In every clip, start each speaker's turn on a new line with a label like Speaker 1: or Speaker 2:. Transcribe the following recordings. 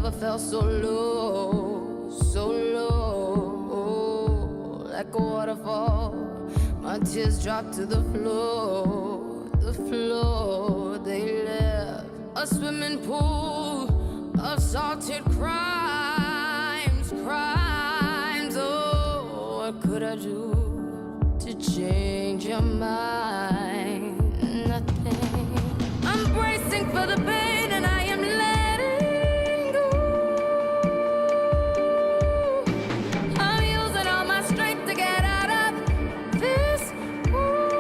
Speaker 1: never felt so low, so low. Like a waterfall, my tears dropped to the floor, the floor. They left a swimming pool of salted crimes, crimes. Oh, what could I do to change your mind? Nothing. I'm bracing for the pain and I am letting go. I'm using all my strength to get out of this hole.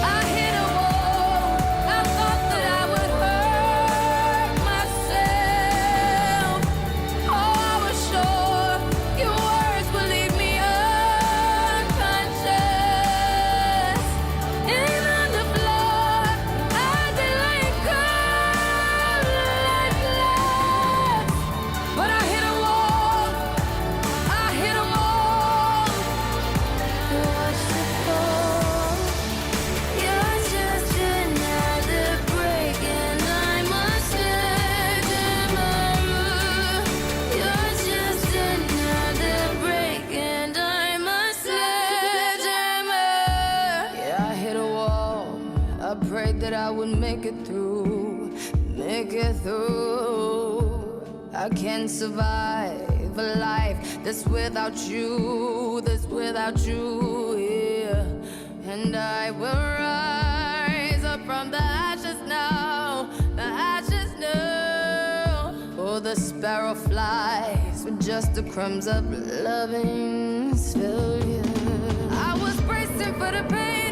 Speaker 1: I hit a wall. I thought that I would hurt myself. Oh, I was sure your words would leave me unconscious. And on the floor, I did like colorless. But I hit a wall. I hit a wall. What's the fall? You're just another break, and I must let You're just another break, and I must let Yeah, I hit a wall. I prayed that I would make it through, make it through. I can't survive a life that's without you, that's without you, yeah. And I will rise up from the ashes now, the ashes now. Oh, the sparrow flies with just the crumbs of loving's failure. I was bracing for the pain.